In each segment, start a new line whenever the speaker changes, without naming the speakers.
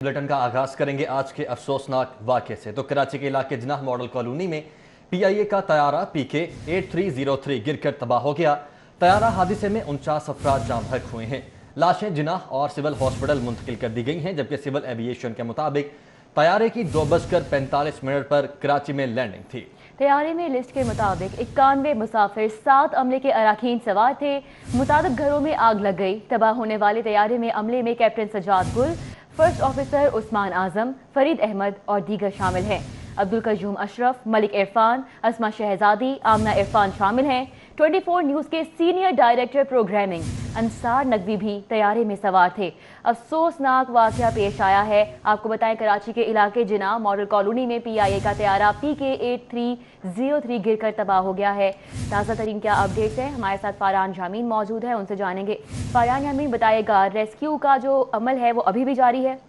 Bulletin का आगाज करेंगे आज के अफसोसनाक वाक़े से। तो कराची के इलाके जिनाह मॉडल कॉलोनी में PIA का तैयारा PK 8303 गिरकर तबाह हो गया। तैयारा हादसे में 49 अफराद जाम बहक हुए हैं। लाशें जिनाह और सिविल हॉस्पिटल मुंतकिल कर दी गई हैं, जबकि सिविल एविएशन के मुताबिक तैयारे की 2:45 पर कराची में लैंडिंग थी।
तैयारे में लिस्ट के मुताबिक 91 मुसाफिर 7 अमले के अराकीन सवार थे। मुताबिक घरों में आग लग गई। तबाह होने वाले तैयारे में अमले में कैप्टन सजाद गुल, फर्स्ट ऑफिसर उस्मान आजम, फरीद अहमद और दीगर शामिल हैं। अब्दुल कयूम अशरफ, मलिक इरफान, अस्मा शहजादी, आमना इरफान शामिल हैं। 24 न्यूज़ के senior director programming Ansar Naqvi भी तैयारे में सवार थे। अफसोसनाक वाक़या पेश आया है। आपको बताएं, कराची के इलाके जिनाह मॉडल कॉलोनी में PIA का तैयारा PK 8303 गिरकर तबाह हो गया है। ताज़ा तरीन क्या अपडेट्स हैं, हमारे साथ फारहान यामीन मौजूद है, उनसे जानेंगे। फारहान यामीन, बताइएगा, रेस्क्यू का जो अमल है वो अभी भी जारी है?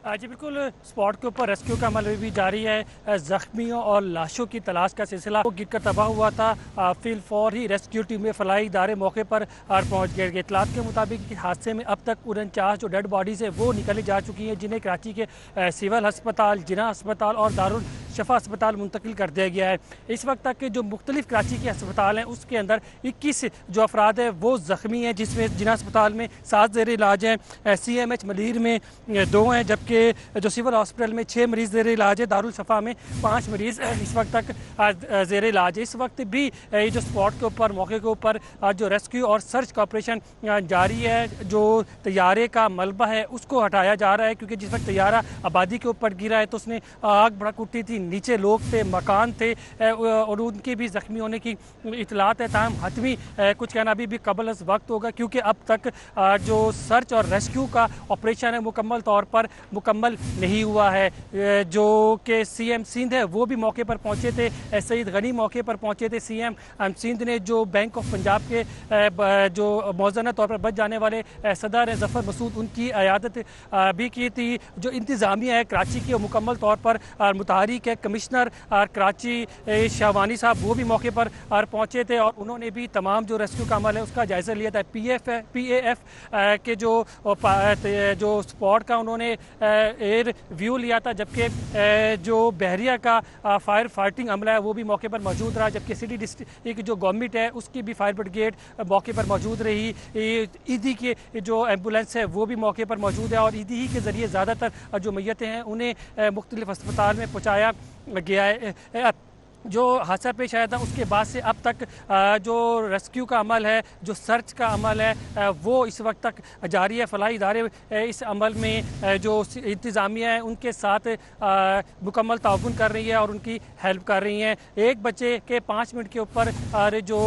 जी बिल्कुल, स्पॉट के ऊपर रेस्क्यू का अमल भी जारी है। जख्मियों और लाशों की तलाश का सिलसिला गिरकर तबाह हुआ था। फिल फौर ही रेस्क्यू टीमें फलाई इदारे मौके पर पहुंच गए। इतलात के मुताबिक हादसे में अब तक 49 जो डेड बॉडीज़ है वो निकाली जा चुकी हैं, जिन्हें कराची के सिविल अस्पताल, जिना अस्पताल और दारुल शफा अस्पताल मुंतकिल कर दिया गया है। इस वक्त तक के जो मुख्तलिफ कराची के अस्पताल हैं उसके अंदर 21 जो अफराद है वो ज़ख्मी हैं, जिसमें जिना अस्पताल में 7 ज़ेर इलाज हैं, CMH मलीर में 2 हैं, जबकि जो सिविल हॉस्पिटल में 6 मरीज़ ज़ेर इलाज है, दारुल शफा में 5 मरीज़ इस वक्त तक ज़ेर इलाज है। इस वक्त भी ये जो स्पॉट के ऊपर, मौके के ऊपर जो रेस्क्यू और सर्च का ऑपरेशन जारी है। जो तैयारे का मलबा है उसको हटाया जा रहा है, क्योंकि जिस वक्त तैयारा आबादी के ऊपर गिरा है तो उसने आग भड़क उठी थी, नीचे लोग थे, मकान थे और उनके भी ज़ख्मी होने की इतलात है। ताहम हतमी कुछ कहना अभी भी कबल अज़ वक्त होगा, क्योंकि अब तक जो सर्च और रेस्क्यू का ऑपरेशन है मुकम्मल तौर पर मुकम्मल नहीं हुआ है। जो कि CM सिंध है वो भी मौके पर पहुंचे थे, सईद गनी मौके पर पहुंचे थे। CM सिंध ने जो बैंक ऑफ पंजाब के जो मौजूदा तौर पर बच जाने वाले सदर हैं ज़फ़र मसूद, उनकी अयादत भी की थी। जो इंतज़ामिया है कराची की मुकम्मल तौर पर मुतहरिक है। कमिश्नर कराची शाहवानी साहब वो भी मौके पर पहुंचे थे और उन्होंने भी तमाम जो रेस्क्यू का अमल है उसका जायज़ा लिया था। PAF के जो स्पॉट का उन्होंने एयर व्यू लिया था, जबकि जो बहरिया का फायर फाइटिंग अमला है वो भी मौके पर मौजूद रहा, जबकि सिटी डिस्ट्रिक्ट जो गवर्नमेंट है उसकी भी फायर ब्रिगेड मौके पर मौजूद रही। ईदी के जो एम्बुलेंस है वो भी मौके पर मौजूद है और ईदी ही के ज़रिए ज़्यादातर जो मैयतें हैं उन्हें मुख्तलिफ अस्पताल में पहुँचाया गया है। जो हादसा पेश आया था उसके बाद से अब तक जो रेस्क्यू का अमल है, जो सर्च का अमल है वो इस वक्त तक जारी है। फलाही इदारे इस अमल में जो इंतज़ामिया है उनके साथ मुकम्मल ताउन कर रही है और उनकी हेल्प कर रही हैं। एक बच्चे के 5 मिनट के ऊपर जो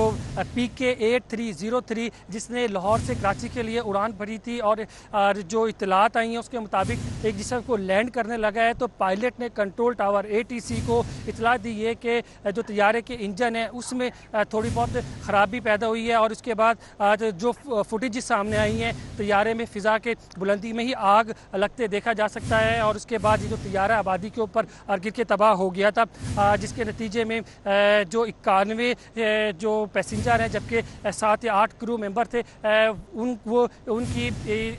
PK 8303 जिसने लाहौर से कराची के लिए उड़ान भरी थी और जो इतलात आई हैं उसके मुताबिक एक जिसम को लैंड करने लगा है, तो पायलट ने कंट्रोल टावर ATC को इतला दी है कि जो तैयारे के इंजन है उसमें थोड़ी बहुत ख़राबी पैदा हुई है। और उसके बाद जो फुटेज सामने आई हैं, तैयारे में फ़िज़ा के बुलंदी में ही आग लगते देखा जा सकता है और उसके बाद जो तैयारा आबादी के ऊपर गिर के तबाह हो गया था, जिसके नतीजे में जो 91 जो पैसेंजर हैं, जबकि 7 या 8 क्रू मेंबर थे, उनकी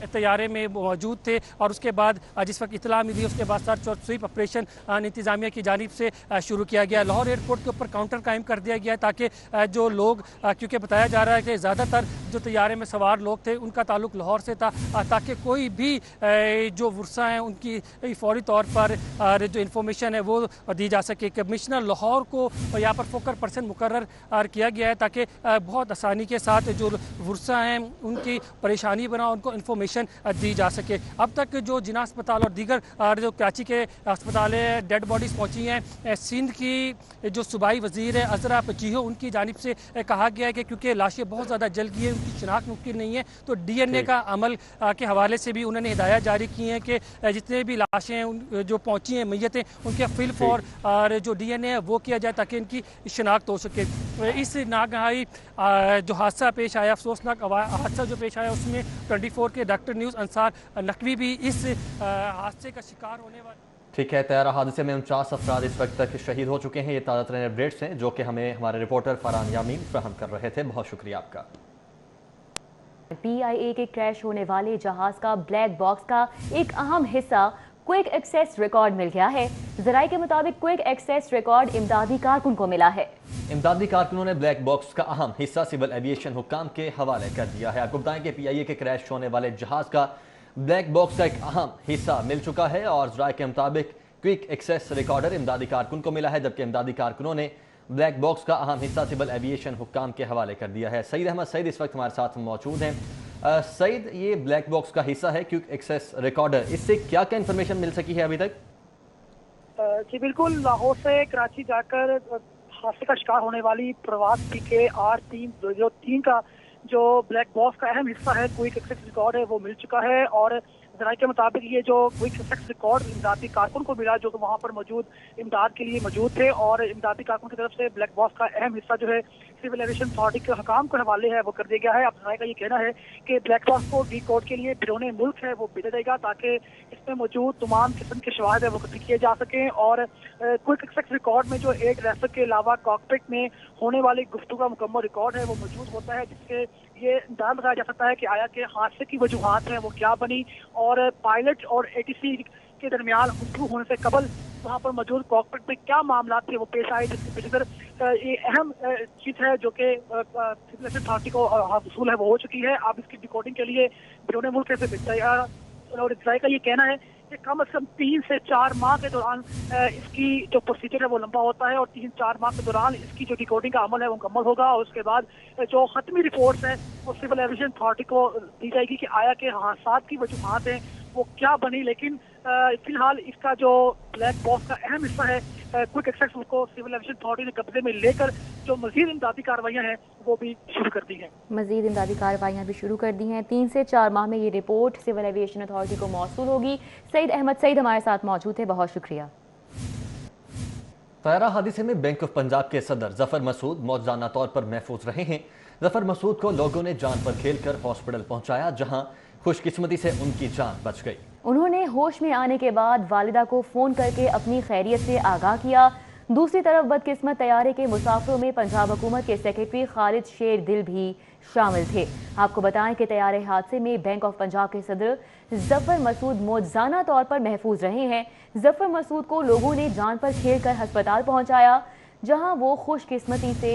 तैयारे में मौजूद थे। और उसके बाद जिस वक्त इतला मिली उसके बाद सर्च और स्वीप ऑपरेशन इंतज़ामिया की जानिब से शुरू किया गया। लाहौर एयरपोर्ट के ऊपर काउंटर कायम कर दिया गया है ताकि जो लोग, क्योंकि बताया जा रहा है कि ज़्यादातर जो तैयारे में सवार लोग थे उनका ताल्लुक लाहौर से था, ताकि कोई भी जो वर्सा हैं उनकी फौरी तौर पर जो इन्फॉर्मेशन है वो दी जा सके। कमिश्नर लाहौर को यहाँ पर फोकल पर्सन मुकर्रर किया गया है ताकि बहुत आसानी के साथ जो वर्सा हैं उनकी परेशानी बना उनको इन्फॉर्मेशन दी जा सके। अब तक जो जिना अस्पताल और दीगर जो कराची के अस्पताल है डेड बॉडीज़ पहुँची हैं। सिंध की जो सूबाई वज़ीर है अज़रा पचीहो, उनकी जानिब से कहा गया है कि क्योंकि लाशें बहुत ज़्यादा जल गई हैं, उनकी शिनाख्त मुमकिन नहीं है, तो DNA का अमल के हवाले से भी उन्होंने हिदायत जारी की हैं कि जितने भी लाशें हैं जो पहुँची हैं मैयतें, उनके फिल फॉर और जो DNA है वो किया जाए ताकि इनकी शिनाख्त हो सके। इस नागहाई जो हादसा पेश आया, अफसोसनाक हादसा जो पेश आया, उसमें 24 के डॉक्टर न्यूज़ अंसार नकवी भी इस हादसे का शिकार होने वाले।
ठीक है, तैयारा हादसे में 49 अफराद इस वक्त तक शहीद हो चुके हैं। ये ताज़ा तरीन अपडेट्स हैं जो कि हमें हमारे रिपोर्टर फारहान यामीन फराहम कर रहे थे। बहुत शुक्रिया आपका।
PIA के क्रैश होने वाले जहाज का ब्लैक बॉक्स का एक अहम हिस्सा क्विक एक्सेस रिकॉर्ड मिल गया है। जराये के मुताबिक क्विक एक्सेस रिकॉर्ड इमदादी कारकुन को मिला है।
इमदादी कारकुनों ने ब्लैक बॉक्स का अहम हिस्सा सिविल एविएशन हुक्काम के हवाले कर दिया है। आपको बताएं कि PIA के क्रैश होने वाले जहाज का ब्लैक बॉक्स का एक अहम हिस्सा मिल चुका है और जराये के मुताबिक क्विक एक्सेस रिकॉर्डर इमदादी कारकुन को मिला है, जबकि इमदादी कारकुनों ने ब्लैक बॉक्स का अहम हिस्सा सिविल एविएशन हुक्काम के हवाले कर दिया है। सईद अहमद सईद इस वक्त हमारे साथ मौजूद हैं। सईद, ये ब्लैक बॉक्स का हिस्सा है क्विक एक्सेस रिकॉर्डर, इससे क्या क्या इन्फॉर्मेशन मिल सकी है अभी तक?
जी बिल्कुल, लाहौर से कराची जाकर हादसे का शिकार होने वाली प्रवास PK 8303 का जो ब्लैक बॉक्स का अहम हिस्सा है क्विक एक्सेस रिकॉर्ड है वो मिल चुका है। और जराये के मुताबिक ये जो क्विक एक्सेस रिकॉर्ड इमदादी कारकुन को मिला जो कि वहाँ पर मौजूद इमदाद के लिए मौजूद थे, और इमदादी कारकुन की तरफ से ब्लैक बॉक्स का अहम हिस्सा जो है सिविल एविएशन अथॉरिटी के हुकाम के हवाले है वो कर दिया गया है। अब जराये का ये कहना है कि ब्लैक बॉक्स को डिकोड के लिए बिरोने मुल्क है वो भेजा जाएगा ताकि इसमें मौजूद तमाम किस्म के शवाहिद है वो इकट्ठे किए जा सकें। और क्विक एक्सेस रिकॉर्ड में जो एयर ट्रैफिक के अलावा कॉकपिट में होने वाली गुफ्तगू का मुकम्मल रिकॉर्ड है वो मौजूद होता है, जिससे ये अंदाजा लगाया जा सकता है कि आया के हादसे की वजूहात हैं वो क्या बनी, और पायलट और ATC के दरमियान गुफ्तगू होने से कबल वहाँ पर मौजूद कॉकपिट में क्या मामला थे वो पेश आए, जिसके पेशतर ये अहम चीज़ है जो कि सिविल एविएशन अथॉरिटी को वसूल है वो हो चुकी है। अब इसकी डिकोडिंग के लिए बिरोने मुल्क कैसे भेजा, और इसराइल का ये कहना है कि कम से कम 3 से 4 माह के दौरान इसकी जो प्रोसीजर है वो लंबा होता है, और 3-4 माह के दौरान इसकी जो डिकोडिंग का अमल है वो मुकम्मल होगा, और उसके बाद जो खत्मी रिपोर्ट्स है वो सिविल एविएशन अथॉरिटी को दी जाएगी कि आया के हादसात की वजूहात हैं वो क्या बनी। लेकिन फिलहाल इसका जो ब्लैक बॉक्स का अहम हिस्सा है क्विक एक्सेस को सिविल एविएशन अथॉरिटी ने कब्जे में लेकर जो मजीद इमदादी कार्रवाइयाँ हैं वो भी शुरू कर दी हैं।
मजीद इमदादी कार्रवाइयाँ भी शुरू कर दी हैं। 3 से 4 माह में ये रिपोर्ट सिविल एविएशन अथॉरिटी को मौसूल होगी। सईद अहमद सईद हमारे साथ मौजूद थे, बहुत शुक्रिया।
तैयारा हादसे में बैंक ऑफ पंजाब के सदर जफर मसूद मौजूदा तौर पर महफूज रहे हैं। जफर मसूद को लोगों ने जान पर खेलकर हॉस्पिटल पहुंचाया, जहां खुशकिस्मती से उनकी जान बच गई।
उन्होंने होश में आने के बाद वालिदा को फोन करके अपनी खैरियत से आगाह किया। दूसरी तरफ बदकिस्मत तैयारे के मुसाफिरों में पंजाब हुकूमत के सेक्रेटरी खालिद शेर दिल भी शामिल थे। आपको बताएं कि तैयारे हादसे में बैंक ऑफ पंजाब के सदर जफर मसूद मौजूदा तौर पर महफूज रहे हैं। जफर मसूद को लोगों ने जान पर खेलकर अस्पताल पहुंचाया, जहां वो खुशकिस्मती से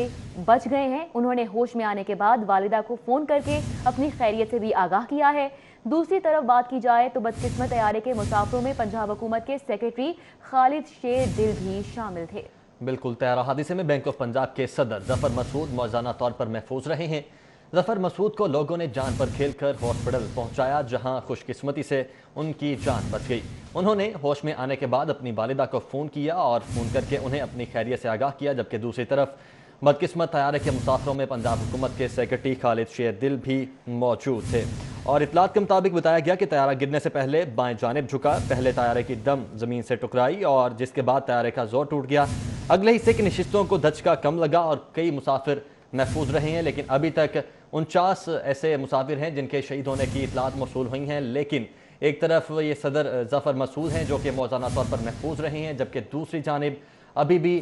बच गए हैं। उन्होंने होश में आने के बाद वालिदा को फ़ोन करके अपनी खैरियत से भी आगाह किया है। दूसरी तरफ बात की जाए तो बदकिस्मत तैयारे के मुसाफिरों में पंजाब हुकूमत के सेक्रेटरी खालिद शेर दिल भी शामिल थे।
बिल्कुल, तैयारा हादसे में बैंक ऑफ पंजाब के सदर जफर मसूद मौजूदा तौर पर महफूज रहे हैं। जफर मसूद को लोगों ने जान पर खेलकर हॉस्पिटल पहुंचाया, जहां खुशकिस्मती से उनकी जान बच गई। उन्होंने होश में आने के बाद अपनी वालिदा को फ़ोन किया और फ़ोन करके उन्हें अपनी खैरियत से आगाह किया, जबकि दूसरी तरफ बदकिस्मत तैयारे के मुसाफिरों में पंजाब हुकूमत के सेक्रेटरी खालिद शेर दिल भी मौजूद थे। और इतलात के मुताबिक बताया गया कि तैयारा गिरने से पहले बाएं जानिब झुका, पहले तैयारे की दम ज़मीन से टकराई और जिसके बाद तैयारे का जोर टूट गया। अगले हिस्से की नशिस्तों को धचका कम लगा और कई मुसाफिर महफूज रहे हैं, लेकिन अभी तक 49 ऐसे मुसाफिर हैं जिनके शहीद होने की इतलात मौसूल हुई हैं। लेकिन एक तरफ ये सदर जफर मसूद हैं जो कि मौजूदा तौर पर महफूज रहे हैं, जबकि दूसरी जानिब अभी भी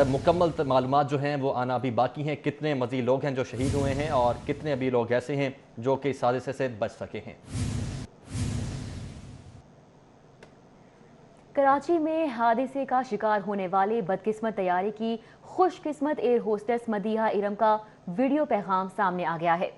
मुकम्मल मालूमात जो हैं वो आना अभी बाकी हैं। कितने मज़ीद लोग हैं जो शहीद हुए हैं और कितने अभी लोग ऐसे हैं जो कि इस हादसे से बच सके हैं।
कराची में हादसे का शिकार होने वाले बदकिस्मत तैयारे की खुशकिस्मत एयर होस्टेस मदीहा इरम का वीडियो पैगाम सामने आ गया है,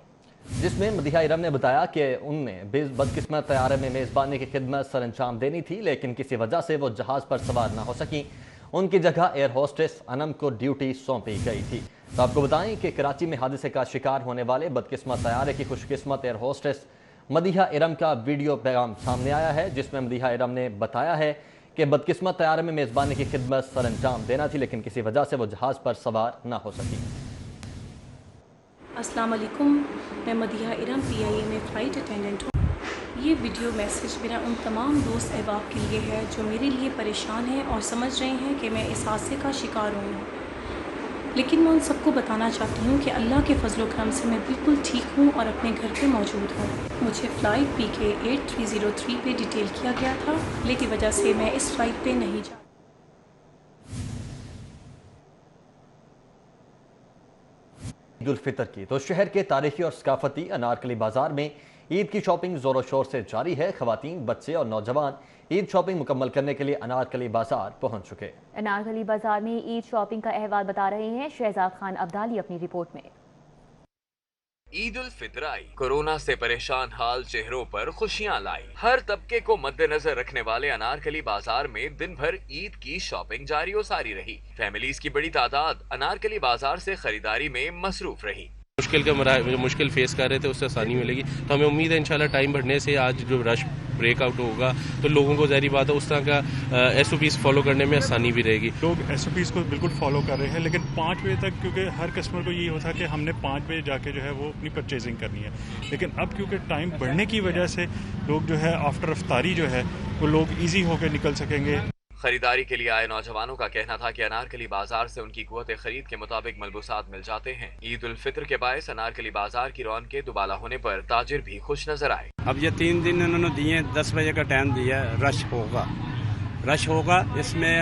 जिसमें मदीहा इरम ने बताया कि उनने बदकिस्मत तैयारे में मेज़बानी की खिदमत सर अंजाम देनी थी, लेकिन किसी वजह से वो जहाज़ पर सवार ना हो सकी। उनकी जगह एयर होस्टेस अनम को ड्यूटी सौंपी गई थी। तो आपको बताएं कि कराची में हादसे का शिकार होने वाले बदकिस्मत तैयारे की खुशकिस्मत एयर होस्टेस मदीहा इरम का वीडियो पैगाम सामने आया है, जिसमें मदीहा इरम ने बताया है कि बदकिस्मत तैयारे में मेज़बानी की खिदमत सर अंजाम देना थी, लेकिन किसी वजह से वो जहाज़ पर सवार ना हो सकी।
अस्सलाम वालेकुम, मैं मदीहा इरम PIA में फ़्लाइट अटेंडेंट हूँ। ये वीडियो मैसेज मेरा उन तमाम दोस्त अहबाब के लिए है जो मेरे लिए परेशान हैं और समझ रहे हैं कि मैं इस हादसे का शिकार हुई हूँ, लेकिन मैं उन सबको बताना चाहती हूँ कि अल्लाह के फजल करम से मैं बिल्कुल ठीक हूँ और अपने घर पे मौजूद हूँ। मुझे फ़्लाइट PK 8303 पे डिटेल किया गया था, लेकिन वजह से मैं इस फ़्लाइट पे नहीं जा
عید الفطر کی تو شہر کے تاریخی اور ثقافتی انارکلی بازار میں عید کی شاپنگ زور و شور سے جاری ہے۔ خواتین، بچے اور نوجوان عید شاپنگ مکمل کرنے کے لیے انارکلی بازار پہنچ چکے۔
انارکلی بازار میں عید شاپنگ کا احوال بتا رہے ہیں شہزاد خان عبدالی اپنی رپورٹ میں۔
عید الفطر آئی، کورونا سے پریشان حال چہروں پر خوشیاں لائی۔ ہر طبقے کو مد نظر رکھنے والے انارکلی بازار میں دن بھر عید کی شاپنگ جاری و ساری رہی۔ فیملیز کی بڑی تعداد انارکلی بازار سے خریداری میں مصروف رہی۔
مشکل فیس کر رہے تھے، اس سے آسانی ملے گی، تو ہمیں امید ہے انشاءاللہ ٹائم بڑھنے سے آج جو رش بریک آؤٹ ہوگا تو لوگوں کو ظاہری بات ہے اس طرح کا ایس او پیز فالو کرنے میں آسانی بھی رہے گی۔
لوگ ایس او پیز کو بالکل فالو کر رہے ہیں، لیکن 5 بجے تک، کیونکہ ہر کسٹمر کو یہ ہوتا کہ ہم نے 5 بجے جا کے جو ہے وہ اپنی پرچیزنگ کرنی ہے، لیکن اب کیونکہ ٹائم بڑھنے کی وجہ سے لوگ جو ہے آفٹر افطاری جو ہے وہ لوگ ایزی ہو کے نکل سکیں گے۔
خریداری کے لیے آئے نوجوانوں کا کہنا تھا کہ انارکلی بازار سے ان کی قوت خرید کے مطابق ملبوسات مل جاتے ہیں۔ عید الفطر کے باعث انارکلی بازار کی رونقیں دوبالا ہونے پر تاجر بھی خوش نظر آئے۔
اب یہ 3 دن انہوں نے دیے، 10 بجے کا ٹائم دیا ہے، رش ہوگا، اس میں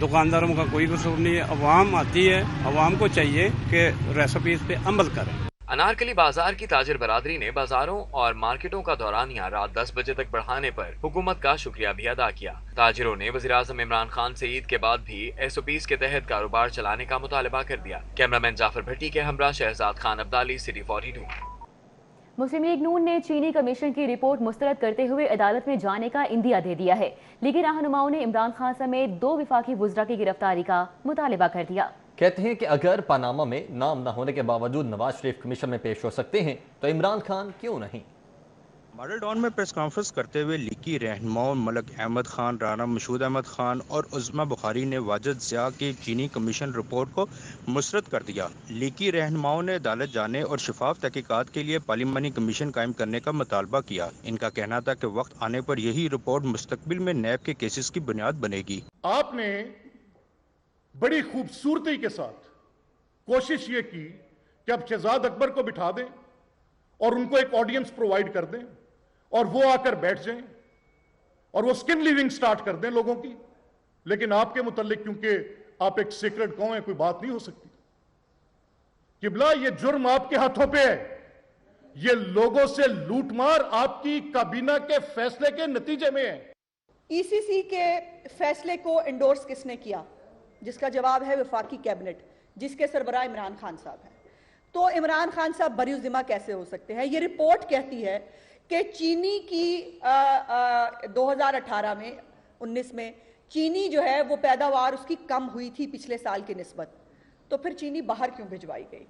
دکانداروں کا کوئی قصور نہیں ہے۔ عوام آتی ہے، عوام کو چاہیے کہ ریسیپیز پہ عمل کریں۔
انارکلی بازار کی تاجر برادری نے بازاروں اور مارکیٹوں کا دورانیہ رات 10 بجے تک بڑھانے پر حکومت کا شکریہ بھی ادا کیا۔ تاجروں نے وزیراعظم عمران خان سے عید کے بعد بھی ایس او پیز کے تحت کاروبار چلانے کا مطالبہ کر دیا۔ کیمرامین جعفر بھٹی کے ہمراہ شہزاد خان عبدالی، سٹی 42۔
مسلم لیگ نون نے چینی کمیشن کی رپورٹ مسترد کرتے ہوئے عدالت میں جانے کا عندیہ دے دیا ہے، لیکن رہنماؤں نے عمران خان سمیت 2 وفاقی وزراء کی گرفتاری کا مطالبہ کر دیا۔
کہتے ہیں کہ اگر پاناما میں نام نہ ہونے کے باوجود نواز شریف کمیشن میں پیش ہو سکتے ہیں تو عمران خان کیوں نہیں؟
ماڈل ٹاؤن میں پریس کانفرنس کرتے ہوئے لیگی رہنماؤں ملک احمد خان، رانا مشہود احمد خان اور عظما بخاری نے واجد ضیاء کی چینی کمیشن رپورٹ کو مسترد کر دیا۔ لیگی رہنماؤں نے عدالت جانے اور شفاف تحقیقات کے لیے پارلیمانی کمیشن قائم کرنے کا مطالبہ کیا۔ ان کا کہنا تھا کہ وقت آنے پر یہی رپورٹ مستقبل میں نیب کے کیسز کی بنیاد بنے گی۔
آپ نے بڑی خوبصورتی کے ساتھ کوشش یہ کی کہ اب شہزاد اکبر کو بٹھا دیں اور ان کو ایک آڈینس پرووائڈ کر دیں اور وہ آ کر بیٹھ جائیں اور وہ سکن لیونگ سٹارٹ کر دیں لوگوں کی، لیکن آپ کے متعلق کیونکہ آپ ایک سیکرٹ قوم ہیں، کوئی بات نہیں ہو سکتی۔ قبلہ یہ جرم آپ کے ہاتھوں پہ ہے، یہ لوگوں سے لوٹ مار آپ کی کابینہ کے فیصلے کے نتیجے میں ہے۔
ای سی سی کے فیصلے کو انڈورس کس نے کیا؟ جس کا جواب ہے وفاقی کیبنٹ، جس کے سربراہ عمران خان صاحب ہیں۔ تو عمران خان صاحب بری ذمہ کیسے ہو سکتے ہیں؟ یہ رپورٹ کہتی ہے کہ چینی کی 2018 میں 19 میں چینی جو ہے وہ پیداوار اس کی کم ہوئی تھی پچھلے سال کی نسبت، تو پھر چینی باہر کیوں بھجوائی گئی؟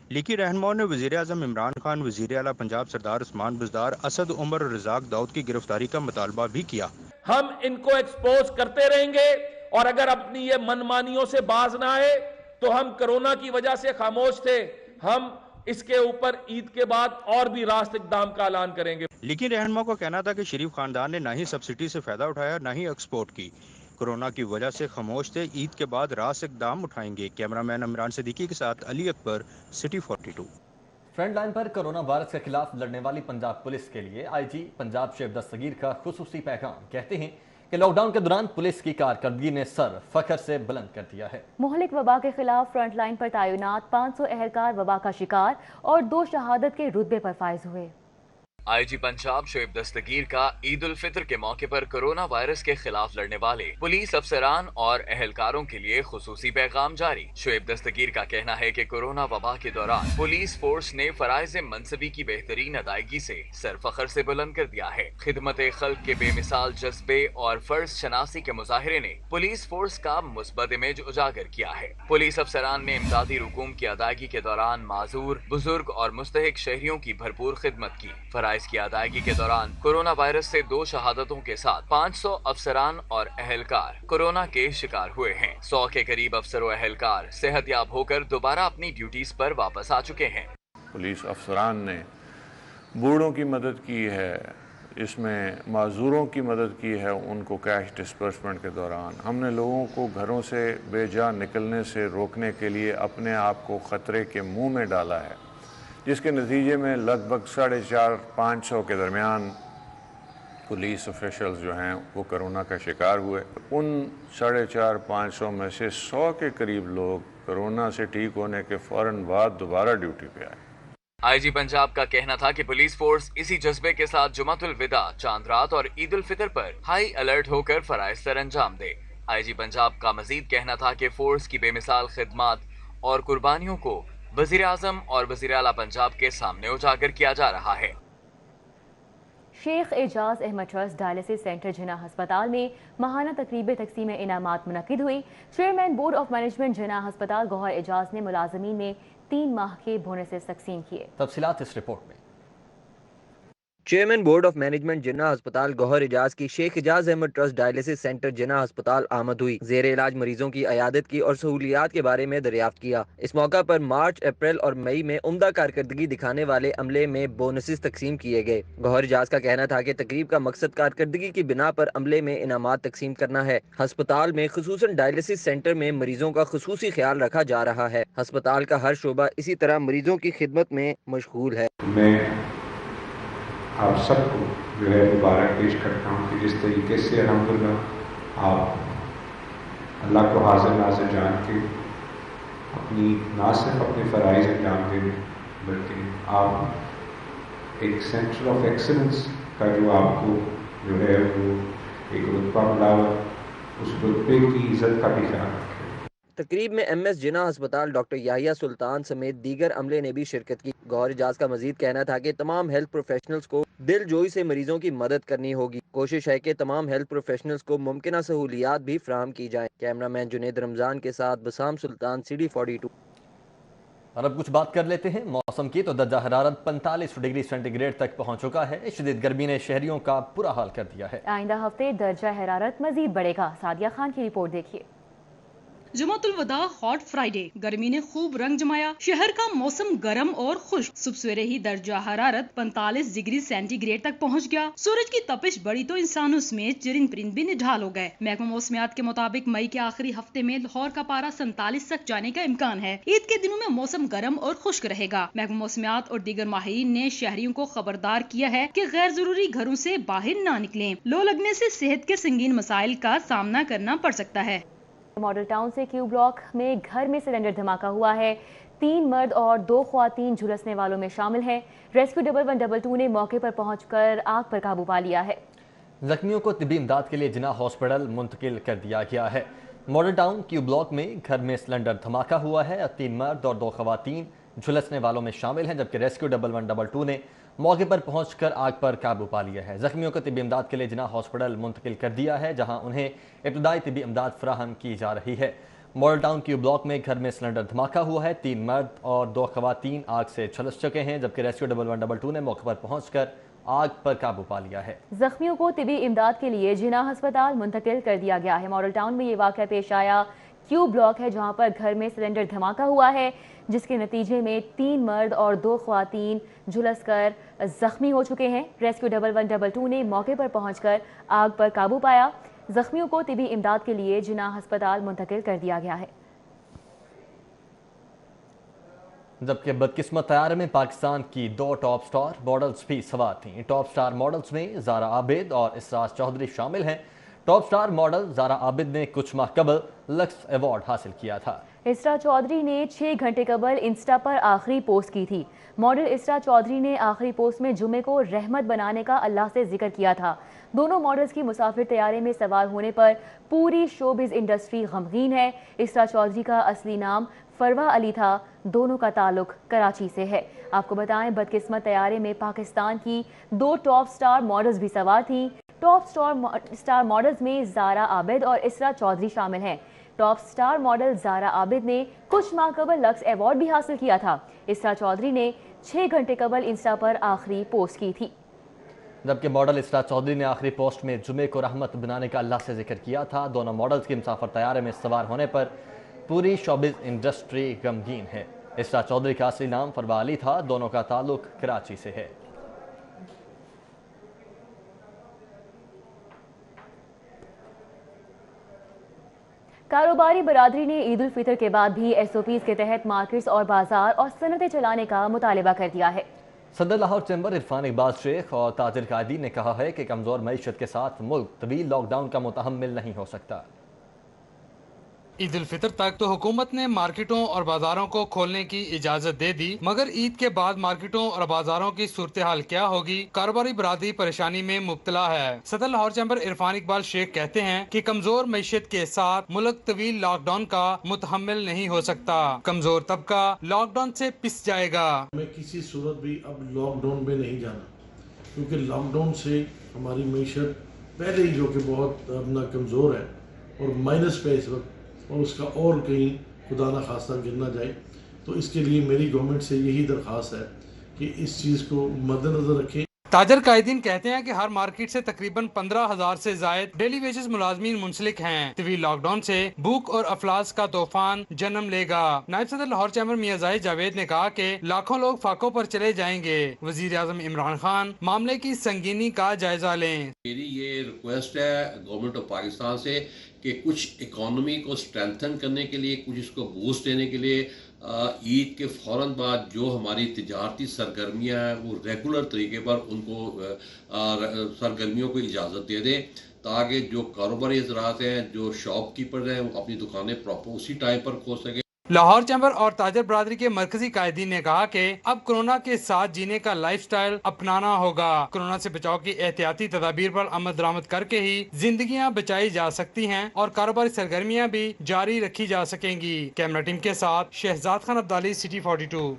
لیگی رہنماؤں نے وزیر اعظم عمران خان، وزیر اعلیٰ پنجاب سردار عثمان بزدار، اسد عمر اور رزاق داؤد کی گرفتاری کا مطالبہ بھی کیا۔
ہم ان کو ایکسپوز کرتے رہیں گے اور اگر اپنی یہ منمانیوں سے باز نہ آئے تو ہم کرونا کی وجہ سے خاموش تھے، ہم اس کے اوپر عید کے بعد اور بھی راست اقدام کا اعلان کریں گے۔
لیکن رہنما کا کہنا تھا کہ شریف خاندان نے نہ ہی سبسڈی سے فائدہ اٹھایا، نہ ہی ایکسپورٹ کی، کورونا کی وجہ سے خاموش تھے، عید کے بعد راست اقدام اٹھائیں گے۔ کیمرامین عمران صدیقی کے ساتھ علی اکبر، سٹی 42۔
فرنٹ لائن پر کورونا وائرس کے خلاف لڑنے والی پنجاب پولیس کے لیے آئی جی پنجاب شعیب دستگیر کا خصوصی پیغام۔ کہتے ہیں کہ لاک ڈاؤن کے دوران پولیس کی کارکردگی نے سر فخر سے بلند کر دیا ہے۔
مہلک وبا کے خلاف فرنٹ لائن پر تعینات 500 اہلکار وبا کا شکار اور 2 شہادت کے رتبے پر فائز ہوئے۔
آئی جی پنجاب شعیب دستگیر کا عید الفطر کے موقع پر کورونا وائرس کے خلاف لڑنے والے پولیس افسران اور اہلکاروں کے لیے خصوصی پیغام جاری۔ شعیب دستگیر کا کہنا ہے کہ کورونا وبا کے دوران پولیس فورس نے فرائض منصبی کی بہترین ادائیگی سے سر فخر سے بلند کر دیا ہے۔ خدمت خلق کے بے مثال جذبے اور فرض شناسی کے مظاہرے نے پولیس فورس کا مثبت امیج اجاگر کیا ہے۔ پولیس افسران نے امدادی رقوم کی ادائیگی کے دوران معذور، بزرگ اور مستحق شہریوں کی بھرپور خدمت کی۔ فرائض کی ادائیگی کے دوران کورونا وائرس سے 2 شہادتوں کے ساتھ 500 افسران اور اہلکار کورونا کے شکار ہوئے ہیں۔ 100 کے قریب افسر و اہلکار صحت یاب ہو کر دوبارہ اپنی ڈیوٹیز پر واپس آ چکے ہیں۔
پولیس افسران نے بوڑھوں کی مدد کی ہے، اس میں معذوروں کی مدد کی ہے، ان کو کیش ڈسپرسمنٹ کے دوران ہم نے لوگوں کو گھروں سے بے جا نکلنے سے روکنے کے لیے اپنے آپ کو خطرے کے منہ میں ڈالا ہے، جس کے نتیجے میں لگ بھگ 450-500 کے درمیان पुलिस ऑफिशियल्स जो हैं वो कोरोना का शिकार हुए। उन 450-500 में से 100 के करीब लोग कोरोना से ठीक होने के फौरन बाद दोबारा ड्यूटी पे आए।
आईजी पंजाब का कहना था कि पुलिस फोर्स इसी जज्बे के साथ जुमातुल विदा, चांद रात और ईद उल फितर पर हाई अलर्ट होकर फराइज सर अंजाम दे। आईजी पंजाब का मजीद कहना था कि फोर्स की बेमिसाल खिदमात और कुर्बानियों को वजीर आजम और वजीर आला पंजाब के सामने उजागर किया जा रहा है।
Sheikh Ejaz Ahmed trust dialysis centre Jinnah अस्पताल में माहाना तकरीब तकसीम इनामात मुनक्किद हुई। Chairman board of management Jinnah अस्पताल गौहर एजाज ने मुलाजमीन में 3 माह के बोनसेस तकसीम किए।
तफसीलात इस रिपोर्ट में।
Chairman board of management Jinnah अस्पताल गौहर एजाज की Sheikh Ejaz Ahmed trust dialysis centre Jinnah अस्पताल आमद हुई। जेर इलाज मरीजों की अयादत की और सहूलियात के बारे में दरियाफ्त किया। इस मौका पर मार्च, अप्रैल और मई में उम्दा कारकर्दगी दिखाने वाले अमले में बोनसेस तकसीम किए गए। गौहर एजाज का कहना था कि तकरीब का मकसद कारकर्दगी की बिना पर अमले में इनामात तकसीम करना है। अस्पताल में खुसूसन डायलिसिस सेंटर में मरीजों का खुसूसी ख्याल रखा जा रहा है। अस्पताल का हर शोबा इसी तरह मरीजों की खिदमत में मशगूल है।
आप सबको जो है मुबारक पेश करता हूँ कि जिस तरीके से अल्हम्दुलिल्लाह आप अल्लाह को हाजिर नाज़िर जान के अपनी ना सिर्फ अपने फ़राइज़ अंजाम देने बल्कि आप एक सेंटर ऑफ एक्सीलेंस का जो आपको जो है वो एक रुतबा मिला हुआ, उस रुतबे की इज़्ज़त का भी ख्याल रखें।
तकरीब में MS जिना अस्पताल डॉक्टर याहिया सुल्तान समेत दीगर अमले ने भी शिरकत की। गौहर एजाज का मजीद कहना था कि तमाम हेल्थ प्रोफेशनल्स को दिल जोई से मरीजों की मदद करनी होगी। कोशिश है कि तमाम हेल्थ प्रोफेशनल्स को मुमकिन सहूलियात भी फराहम की जाएं। कैमरामैन जुनेद रमजान के साथ बसाम सुल्तान, CD 42।
और अब कुछ बात कर लेते हैं मौसम की। तो दर्जा हरारत 45 डिग्री सेंटीग्रेड तक पहुंच चुका है। शदीद गर्मी ने शहरियों का बुरा हाल कर दिया है।
आइंदा हफ्ते दर्जा हरारत मजीद बढ़ेगा। सादिया खान की रिपोर्ट देखिए।
जुमातुल वदा हॉट फ्राइडे, गर्मी ने खूब रंग जमाया। शहर का मौसम गर्म और खुश्क। सुबह सवेरे ही दर्जा हरारत 45 डिग्री सेंटीग्रेड तक पहुंच गया। सूरज की तपिश बढ़ी तो इंसानों समेत चरिंद परिंद भी निढाल हो गए। महकमा मौसमियात के मुताबिक मई के आखिरी हफ्ते में लाहौर का पारा 47 तक जाने का इम्कान है। ईद के दिनों में मौसम गर्म और खुश्क रहेगा। महकमा मौसमियात और दीगर माहिरीन ने शहरियों को खबरदार किया है कि गैर जरूरी घरों से बाहर न निकलें। लो लगने से सेहत के संगीन मसाइल का सामना करना पड़ सकता है।
मॉडल टाउन से क्यू ब्लॉक में घर में सिलेंडर धमाका हुआ है। 3 मर्द और 2 ख्वातीन झुलसने वालों में शामिल हैं। रेस्क्यू 1122 ने मौके पर पहुंचकर आग पर काबू पा लिया है।
जख्मियों को तिब्बी इमदाद के लिए जिना हॉस्पिटल मुंतकिल कर दिया गया है। मॉडल टाउन क्यू ब्लॉक में घर में सिलेंडर धमाका हुआ है। 3 मर्द और 2 ख्वातीन झुलसने वालों में शामिल हैं, जबकि रेस्क्यू 1122 ने मौके पर पहुंचकर आग पर काबू पा लिया है। जख्मियों को तिब्बी इमदाद के लिए जिना हॉस्पिटल मुंतकिल कर दिया है, जहां उन्हें इब्तदाई तिब्बी इमदाद फराहम की जा रही है। मॉडल टाउन क्यू ब्लॉक में घर में सिलेंडर धमाका हुआ है। 3 मर्द और 2 ख्वातीन आग से झुलस चुके हैं, जबकि रेस्क्यू 1122 ने मौके पर पहुंचकर आग पर काबू पा लिया है।
जख्मियों को तिब्बी इमदाद के लिए जिना अस्पताल मुंतकिल कर दिया गया है। मॉडल टाउन में ये वाक़या पेश आया क्यू ब्लॉक है, जहां पर घर में सिलेंडर धमाका हुआ है, जिसके नतीजे में 3 मर्द और 2 ख्वातीन झुलसकर जख्मी हो चुके हैं। रेस्क्यू 1122 ने मौके पर पहुंचकर आग पर काबू पाया। जख्मियों को तिब्बी इमदाद के लिए जिना अस्पताल मुंतकिल कर दिया गया है।
जबकि बदकिस्मत तैयारे में पाकिस्तान की 2 टॉप स्टार मॉडल्स भी सवार थीं। टॉप स्टार मॉडल्स में ज़ारा आबिद और इसराज चौधरी शामिल हैं। Top star model Zara Abid ने कुछ माह कबल लक्स अवार्ड हासिल किया था।
इसरा चौधरी ने 6 घंटे कबल इंस्टा पर आखिरी पोस्ट की थी। मॉडल इसरा चौधरी ने आखिरी पोस्ट में जुमे को रहमत बनाने का अल्लाह से जिक्र किया था। दोनों मॉडल्स की मुसाफिर तैयारे में सवार होने पर पूरी शोबिज़ इंडस्ट्री गमगीन है। इसरा चौधरी का असली नाम फरवा अली था। दोनों का ताल्लुक कराची से है। आपको बताएं, बदकिस्मत तैयारे में पाकिस्तान की 2 टॉप स्टार मॉडल्स भी सवार थीं। टॉप स्टार मॉडल्स में ज़ारा आबिद और इसरा चौधरी शामिल हैं। Top star model Zara Abid ने कुछ माह कबल लक्स अवार्ड भी हासिल किया था। इसरा चौधरी ने 6 घंटे कबल इंस्टा पर आखिरी पोस्ट की थी।
जबकि मॉडल इसरा चौधरी ने आखिरी पोस्ट में जुमे को रहमत बनाने का अल्लाह से जिक्र किया था। दोनों मॉडल्स के मुसाफिर तैयारे में सवार होने पर पूरी शोबिज़ इंडस्ट्री गमगीन है। इसरा चौधरी का असली नाम फरवा अली था। दोनों का ताल्लुक कराची से है।
कारोबारी बरादरी ने ईद उल फितर के बाद भी SOPs के तहत मार्केट्स और बाजार और सनतें चलाने का मुतालबा कर दिया है।
सदर लाहौर चैम्बर इरफान इकबाल शेख और ताजिर कायदीन ने कहा है कि कमज़ोर मईशत के साथ मुल्क तवील लॉकडाउन का मुतहम्मिल नहीं हो सकता।
ईद उल फितर तक तो हुकूमत ने मार्केटों और बाजारों को खोलने की इजाजत दे दी, मगर ईद के बाद मार्केटों और बाजारों की सूरत हाल क्या होगी, कारोबारी बरादरी परेशानी में मुब्तला है। सदर लाहौर चैम्बर इरफान इकबाल शेख कहते हैं कि कमजोर मईशत के साथ मुल्क तवील लॉकडाउन का मुतहम्मिल नहीं हो सकता। कमजोर तबका लॉकडाउन से पिस जाएगा।
हमें किसी सूरत भी अब लॉकडाउन में नहीं जाना, क्योंकि लॉकडाउन से हमारी मईशत पहले ही जो कि बहुत अपना कमजोर है और माइनस पे इस वक्त, और उसका और कहीं खुदा ना खास्ता गिर ना जाए। तो इसके लिए मेरी गवर्नमेंट से यही दरख्वास्त है कि इस चीज़ को मद्देनजर रखें।
ताजर कायदीन कहते हैं कि हर मार्केट से तकरीबन 15,000 से जायद डेली वेजेस मुलाजमीन मुंसलिक हैं। तवील लॉकडाउन से भूख और अफलास का तूफान जन्म लेगा। नायब सदर लाहौर चैम्बर मियां जाहिद जावेद ने कहा कि लाखों लोग फाकों पर चले जाएंगे। वजीर आजम इमरान खान मामले की संगीनी का जायजा लें।
मेरी ये रिक्वेस्ट है गवर्नमेंट ऑफ पाकिस्तान से कि कुछ इकोनॉमी को स्ट्रेंथन करने के लिए, कुछ इसको बूस्ट देने के लिए ईद के फ़ौरन बाद जो हमारी तिजारती सरगर्मियाँ हैं वो रेगुलर तरीके पर उनको सरगर्मियों को इजाज़त दे दें, ताकि जो कारोबारी हज़रात हैं, जो शॉपकीपर हैं, वो अपनी दुकानें प्रॉपर उसी टाइम पर खोल सकें।
लाहौर चैम्बर और ताजर बरादरी के मरकजी कायदीन ने कहा कि अब कोरोना के साथ जीने का लाइफस्टाइल अपनाना होगा। कोरोना से बचाव की एहतियाती तदाबीर पर अमल दरामद करके ही जिंदगियां बचाई जा सकती हैं और कारोबारी सरगर्मियां भी जारी रखी जा सकेंगी। कैमरा टीम के साथ शहजाद खान अब्दाली, सिटी 42।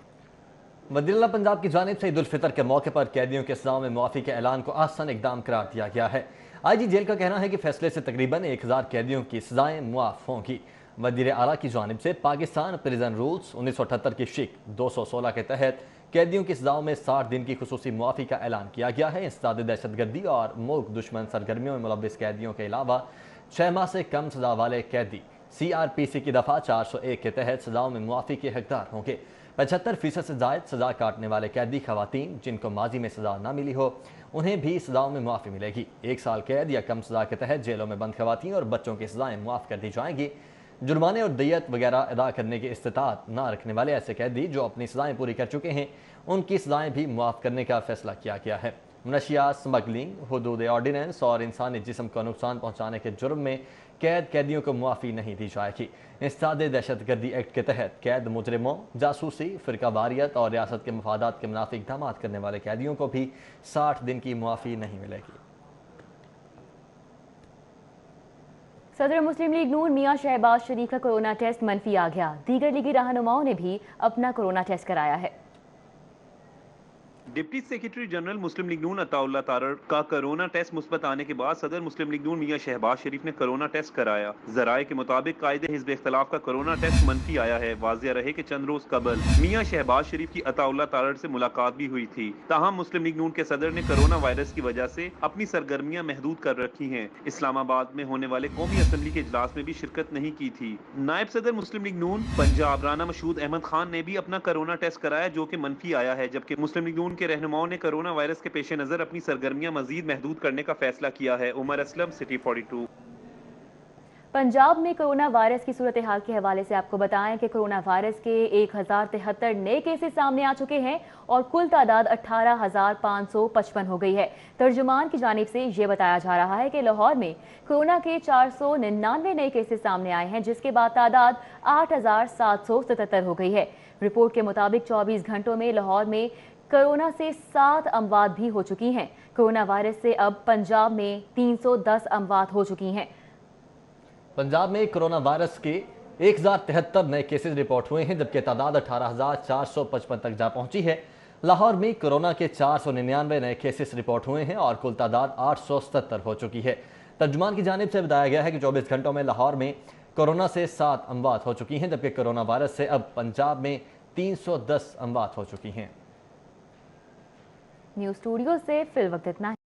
वज़ीर-ए-आला पंजाब की जानिब से ईद उल फितर के मौके पर कैदियों के सज़ाओं में मुआफ़ी के ऐलान को आसान इक़दाम करार दिया गया है। IG जेल का कहना है कि फैसले से तकरीबन 1000 कैदियों की सज़ाएँ मुआफ़ होंगी। वज़ीर-ए-आला की जानिब से पाकिस्तान प्रिजन रूल्स 1978 की शिक 216 के तहत कैदियों की सज़ाओं में 60 दिन की खुसूसी मुआफ़ी का ऐलान किया गया है। इंसदाद दहशतगर्दी और मुल्क दुश्मन सरगर्मियों में मुलव्विस कैदियों के अलावा 6 माह से कम सज़ा वाले कैदी CRPC की दफ़ा 401 के तहत सज़ाओं में मुआफ़ी के हकदार होंगे। 75% से ज़ायद सज़ा काटने वाले कैदी खवातीन जिनको माजी में सज़ा ना मिली हो, उन्हें भी सज़ाओं में मुआफ़ी मिलेगी। 1 साल कैद या कम सज़ा के तहत जेलों में बंद खवातीन और बच्चों की सज़ाएँ मुआफ़ कर दी जाएंगी। जुर्माने और दियत वगैरह अदा करने की इस्तिताअत ना रखने वाले ऐसे कैदी जो अपनी सज़ाएँ पूरी कर चुके हैं, उनकी सज़ाएँ भी मुआफ़ करने का फैसला किया गया है। नशिया, स्मगलिंग, हुदूद ऑर्डिनेंस और इंसानी जिस्म को नुकसान पहुँचाने के जुर्म में कैदियों को मुआफ़ी नहीं दी जाएगी। इंसदाद दहशतगर्दी एक्ट के तहत कैद मुजरिमों, जासूसी, फ़िरकावारियत और रियासत के मफादात के मुनाफिक इक़दाम करने वाले कैदियों को भी 60 दिन की मुआफ़ी नहीं मिलेगी।
सदर मुस्लिम लीग नून मियां शहबाज शरीफ का कोरोना टेस्ट मनफी आ गया। दीगर लीगी रहनुमाओं ने भी अपना कोरोना टेस्ट कराया है।
डिप्टी सेक्रेटरी जनरल मुस्लिम लीग नून अताउल्लाह तारड़ का कोरोना टेस्ट मुस्बत आने के बाद सदर मुस्लिम लीग नून मियां शहबाज शरीफ ने कोरोना टेस्ट कराया। जराए के मुताबिक कायदे हिज़्ब इख्तिलाफ का कोरोना टेस्ट मनफी आया है। वाज़िया रहे कि चंद रोज कबल मियां शहबाज शरीफ की अताउल्लाह तारड़ से मुलाकात भी हुई थी। ताहम मुस्लिम लीग नून के सदर ने कोरोना वायरस की वजह से अपनी सरगर्मियां महदूद कर रखी हैं। इस्लामाबाद में होने वाले कौमी असम्बली के इजलास में भी शिरकत नहीं की थी। नायब सदर मुस्लिम लीग नून पंजाब राना मशहूद अहमद खान ने भी अपना कोरोना टेस्ट कराया, जो कि मनफी आया है, जबकि मुस्लिम लीग नून के रहनुमाओं ने कोरोना वायरस के पेश नजर अपनी सरगर्मियां मजीद महदूद करने का फैसला किया है। उमर असलम, सिटी 42।
पंजाब में कोरोना वायरस की सूरत हाल के हवाले से आपको बताएं कि कोरोना वायरस के 1073 नए केसेस सामने आ चुके हैं और कुल तादाद 18,555 हो गई है। तर्जुमान की जानिब से ये बताया जा रहा है कि लाहौर में कोरोना के 499 नए केसेस सामने आए हैं, जिसके बाद तादाद 8,777 हो गई है। रिपोर्ट के मुताबिक 24 घंटों में लाहौर में कोरोना से 7 अमवात भी हो चुकी हैं। कोरोना वायरस से अब पंजाब में 310 अमवात हो चुकी हैं।
पंजाब में कोरोना वायरस के 1073 नए केसेस रिपोर्ट हुए हैं, जबकि तादाद 18,455 तक जा पहुंची है। लाहौर में कोरोना के 499 नए केसेस रिपोर्ट हुए हैं और कुल तादाद 877 हो चुकी है। तर्जुमान की जानिब से बताया गया है कि 24 घंटों में लाहौर में कोरोना से 7 अमवात हो चुकी हैं, जबकि कोरोना वायरस से अब पंजाब में 310 अमवात हो चुकी हैं।
न्यूज़ स्टूडियो से फिल वक्त इतना।